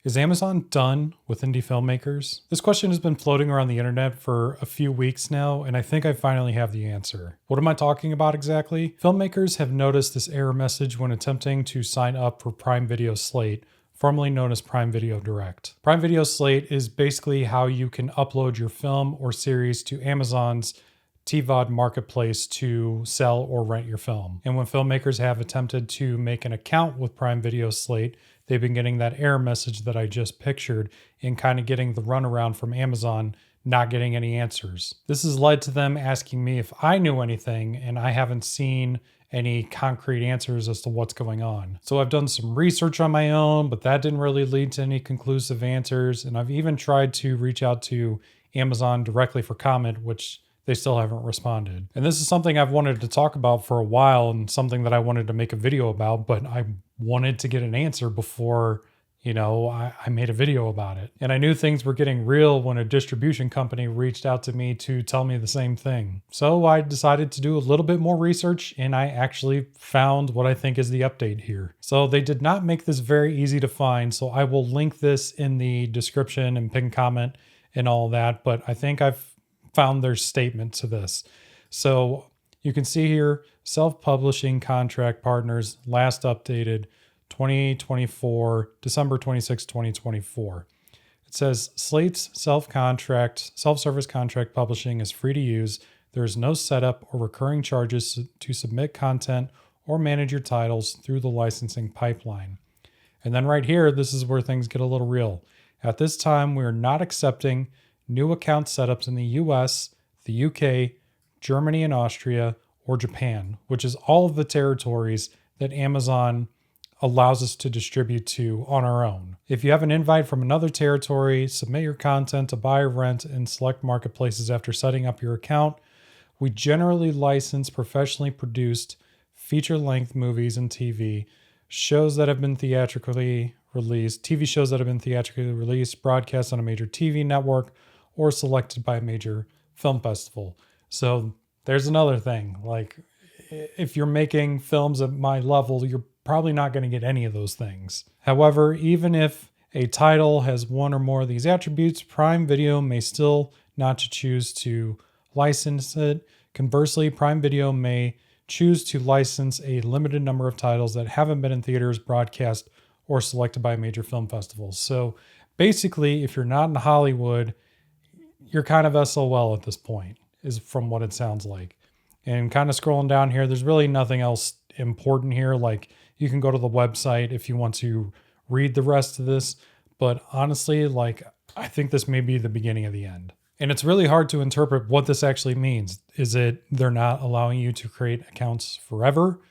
Is Amazon done with indie filmmakers? This question has been floating around the internet for a few weeks now, and I think I finally have the answer. What am I talking about exactly? Filmmakers have noticed this error message when attempting to sign up for Prime Video Slate, formerly known as Prime Video Direct. Prime Video Slate is basically how you can upload your film or series to Amazon's TVOD marketplace to sell or rent your film. And when filmmakers have attempted to make an account with Prime Video Slate, they've been getting that error message that I just pictured and kind of getting the runaround from Amazon, not getting any answers. This has led to them asking me if I knew anything, and I haven't seen any concrete answers as to what's going on. So I've done some research on my own, but that didn't really lead to any conclusive answers. And I've even tried to reach out to Amazon directly for comment, which they still haven't responded. And this is something I've wanted to talk about for a while and something that I wanted to make a video about, but I wanted to get an answer before, I made a video about it. And I knew things were getting real when a distribution company reached out to me to tell me the same thing. So I decided to do a little bit more research, and I actually found what I think is the update here. So they did not make this very easy to find, so I will link this in the description and pin comment and all that, but I think I've found their statement to this. So you can see here, self-publishing contract partners last updated 2024, December 26, 2024. It says Slate's self-service contract publishing is free to use. There is no setup or recurring charges to submit content or manage your titles through the licensing pipeline. And then right here, this is where things get a little real. At this time, we are not accepting new account setups in the US, the UK, Germany and Austria, or Japan, which is all of the territories that Amazon allows us to distribute to on our own. If you have an invite from another territory, submit your content to buy or rent in select marketplaces after setting up your account. We generally license professionally produced feature-length movies and TV shows that have been theatrically released, TV shows that have been theatrically released, broadcast on a major TV network, or selected by a major film festival. So there's another thing. Like, if you're making films at my level, you're probably not going to get any of those things. However, even if a title has one or more of these attributes, Prime Video may still not choose to license it. Conversely, Prime Video may choose to license a limited number of titles that haven't been in theaters, broadcast, or selected by major film festivals. So basically, if you're not in Hollywood, you're kind of SOL at this point, is from what it sounds like. And kind of scrolling down here, there's really nothing else important here. Like, you can go to the website if you want to read the rest of this. But honestly, I think this may be the beginning of the end. And it's really hard to interpret what this actually means. Is it they're not allowing you to create accounts forever?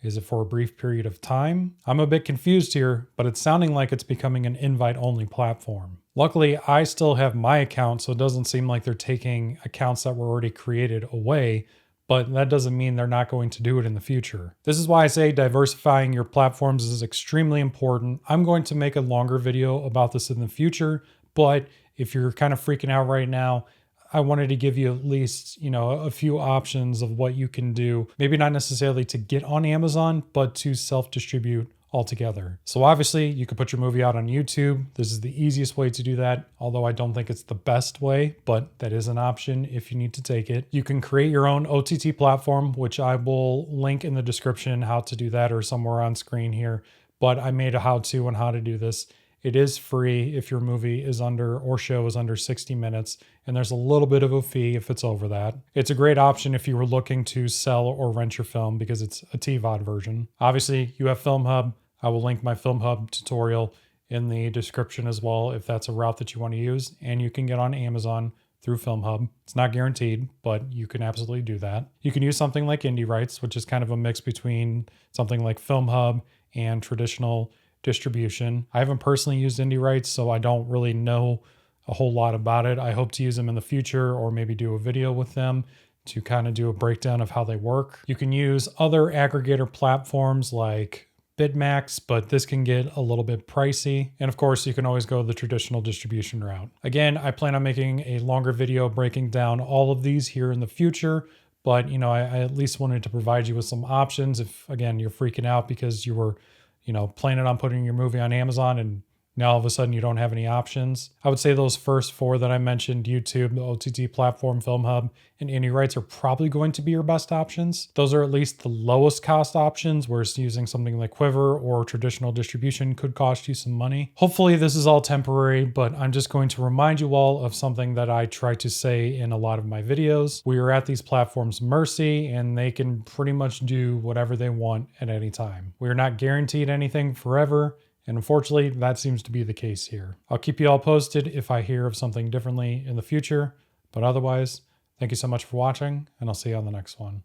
Is it for a brief period of time? I'm a bit confused here, but it's sounding like it's becoming an invite-only platform. Luckily, I still have my account, so it doesn't seem like they're taking accounts that were already created away, but that doesn't mean they're not going to do it in the future. This is why I say diversifying your platforms is extremely important. I'm going to make a longer video about this in the future, but if you're kind of freaking out right now, I wanted to give you at least, a few options of what you can do. Maybe not necessarily to get on Amazon, but to self-distribute altogether. So obviously you could put your movie out on YouTube. This is the easiest way to do that, although I don't think it's the best way, but that is an option if you need to take it. You can create your own OTT platform, which I will link in the description how to do that or somewhere on screen here. But I made a how-to on how to do this. It is free if your movie is under or show is under 60 minutes, and there's a little bit of a fee if it's over that. It's a great option if you were looking to sell or rent your film because it's a TVOD version. Obviously, you have FilmHub. I will link my FilmHub tutorial in the description as well if that's a route that you want to use, and you can get on Amazon through FilmHub. It's not guaranteed, but you can absolutely do that. You can use something like Indie Rights, which is kind of a mix between something like FilmHub and traditional distribution. I haven't personally used Indie Rights, so I don't really know a whole lot about it. I hope to use them in the future or maybe do a video with them to kind of do a breakdown of how they work. You can use other aggregator platforms like Bitmax, but this can get a little bit pricey. And of course, you can always go the traditional distribution route. Again, I plan on making a longer video breaking down all of these here in the future, but I at least wanted to provide you with some options if, again, you're freaking out because you were planning on putting your movie on Amazon and now all of a sudden you don't have any options. I would say those first four that I mentioned, YouTube, the OTT platform, Film Hub, and Indie Rights, are probably going to be your best options. Those are at least the lowest cost options, whereas using something like Quiver or traditional distribution could cost you some money. Hopefully this is all temporary, but I'm just going to remind you all of something that I try to say in a lot of my videos. We are at these platforms' mercy, and they can pretty much do whatever they want at any time. We are not guaranteed anything forever, and unfortunately, that seems to be the case here. I'll keep you all posted if I hear of something differently in the future, but otherwise, thank you so much for watching, and I'll see you on the next one.